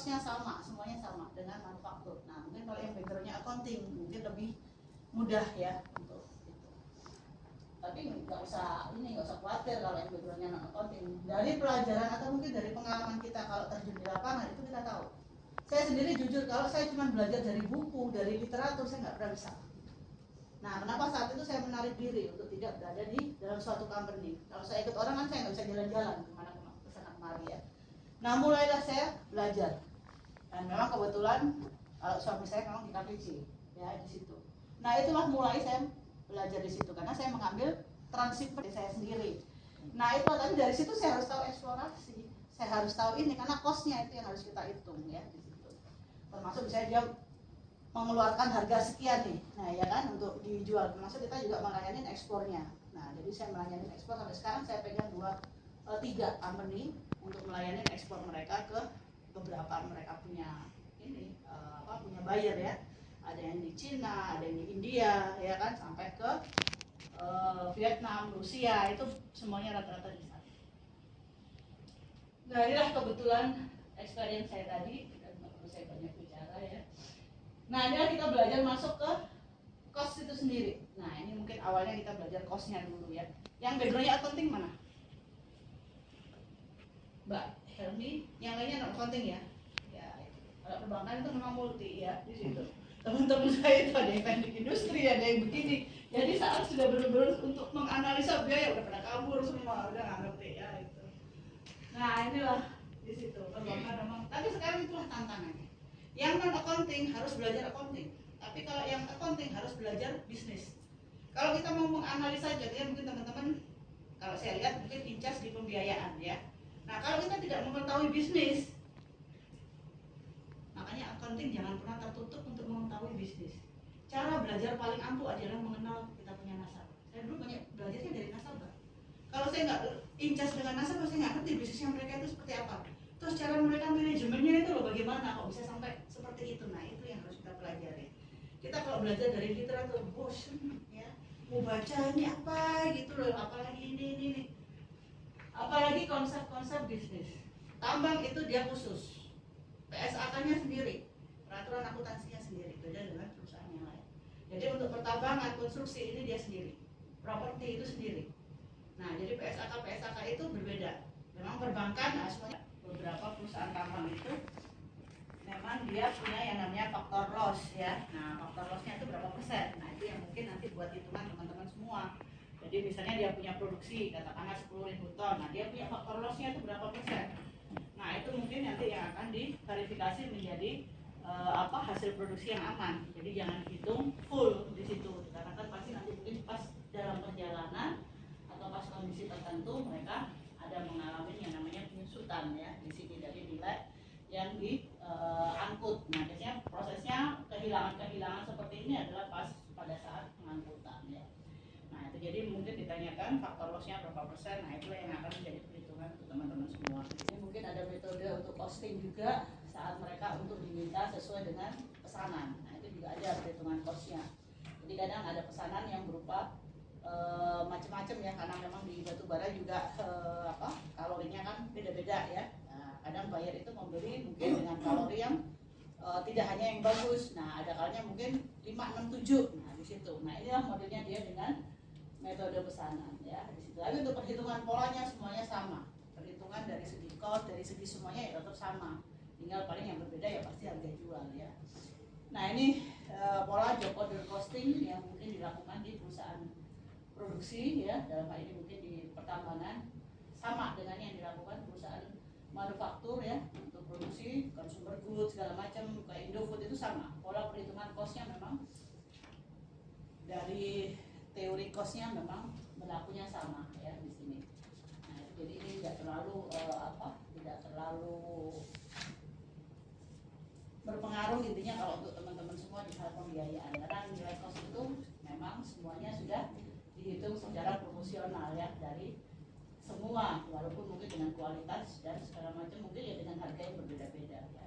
cost-nya sama, semuanya sama dengan manufaktur. Nah mungkin kalau yang background-nya accounting mungkin lebih mudah ya untuk itu. Tapi nggak usah khawatir kalau yang background-nya non accounting. Dari pelajaran atau mungkin dari pengalaman kita kalau terjun di lapangan itu kita tahu. Saya sendiri jujur kalau saya cuma belajar dari buku, dari literatur saya nggak pernah bisa. Nah, kenapa saat itu saya menarik diri untuk tidak berada di dalam suatu company. Kalau saya ikut orang kan saya nggak bisa jalan-jalan kemana kesana kemari ya. Nah, mulailah saya belajar. Dan memang kebetulan suami saya memang di KPC ya di situ. Nah, itulah mulai saya belajar di situ karena saya mengambil transit saya sendiri. Nah, itu tapi dari situ saya harus tahu eksplorasi. Saya harus tahu ini karena cost-nya itu yang harus kita hitung ya di situ. Termasuk misalnya dia mengeluarkan harga sekian nih, nah ya kan untuk dijual. Termasuk kita juga melayani ekspornya. Nah jadi saya melayani ekspor sampai sekarang saya pegang 3 company untuk melayani ekspor mereka ke beberapa mereka punya ini punya buyer ya. Ada yang di Cina, ada yang di India ya kan sampai ke Vietnam, Rusia itu semuanya rata-rata di sana. Nah inilah kebetulan experience saya tadi, dan perlu saya banyak bicara ya. Nah inilah kita belajar masuk ke cost itu sendiri. Nah ini mungkin awalnya kita belajar costnya dulu ya. Yang backgroundnya accounting mana? Mbak Helmi, yang lainnya non accounting ya. Ya itu. Kalau perbankan itu memang multi ya di situ. Teman-teman saya itu ada yang teknik industri, ada yang begini. Jadi saat sudah benar-benar untuk menganalisa biaya udah pada kabur semua, udah nggak ngerti ya itu. Nah inilah di situ perbankan memang. Tapi sekarang itulah tantangannya. Yang non accounting harus belajar accounting, tapi kalau yang accounting harus belajar bisnis. Kalau kita mau menganalisa jadinya mungkin teman-teman kalau saya lihat mungkin incas di pembiayaan ya. Nah kalau kita tidak mengetahui bisnis, makanya accounting jangan pernah tertutup untuk mengetahui bisnis. Cara belajar paling ampuh adalah mengenal kita punya nasabah. Saya dulu banyak belajarnya dari nasabah. Kalau saya nggak incas dengan nasabah, saya nggak ngerti bisnisnya mereka itu seperti apa. Terus cara mereka manajemennya itu loh bagaimana kok bisa sampai seperti itu. Nah itu yang harus kita pelajari. Kita kalau belajar dari literatur bosen ya, mau baca ini apa gitu loh, apalagi ini. Apalagi konsep-konsep bisnis. Tambang itu dia khusus, PSAK-nya sendiri, peraturan akuntansinya sendiri, beda dengan perusahaan yang lain. Jadi untuk pertambangan, konstruksi ini dia sendiri, properti itu sendiri. Nah jadi PSAK itu berbeda. Memang perbankan, nah semuanya beberapa perusahaan tambang itu memang dia punya yang namanya faktor loss ya. Nah faktor lossnya itu berapa persen? Nah itu yang mungkin nanti buat hitungan teman-teman semua. Jadi misalnya dia punya produksi katakanlah 10.000 ton, nah dia punya faktor lossnya itu berapa persen? Nah itu mungkin nanti yang akan diverifikasi menjadi hasil produksi yang aman. Jadi jangan hitung full di situ, karena kan pasti nanti mungkin pas dalam perjalanan atau pas kondisi tertentu mereka ada mengalami yang namanya penyusutan ya di sini dari nilai yang diangkut. Nah biasanya prosesnya kehilangan seperti ini adalah pas pada saat pengangkutan ya. Nah itu jadi mungkin ditanyakan faktor lossnya berapa persen. Nah itulah yang akan menjadi perhitungan untuk teman-teman semua. Jadi mungkin ada metode untuk costing juga saat mereka untuk diminta sesuai dengan pesanan. Nah itu juga ada perhitungan costnya. Jadi kadang ada pesanan yang berupa macam-macam ya, karena memang di batu bara juga kalorinya kan beda-beda ya. Nah, kadang buyer itu membeli mungkin dengan kalori yang tidak hanya yang bagus. Nah ada kalanya mungkin 5, 6, 7. Nah di situ. Nah inilah modelnya dia dengan metode pesanan ya di situ. Tapi untuk perhitungan polanya semuanya sama. Perhitungan dari segi cost, dari segi semuanya ya tetap sama. Tinggal paling yang berbeda ya pasti harga jual ya. Nah ini pola job order costing yang mungkin dilakukan di perusahaan produksi ya, dalam hal ini mungkin di pertambangan, sama dengan yang dilakukan perusahaan manufaktur ya, untuk produksi consumer goods segala macam kayak Indofood itu sama. Pola perhitungan costnya memang dari teori costnya memang berlakunya sama ya di sini. Nah, jadi ini tidak terlalu tidak terlalu berpengaruh intinya kalau untuk teman-teman semua di hal pembiayaan, karena nilai cost itu memang semuanya sudah dihitung secara proporsional ya dari semua, walaupun mungkin dengan kualitas dan segala macam mungkin ya dengan harga yang berbeda-beda ya.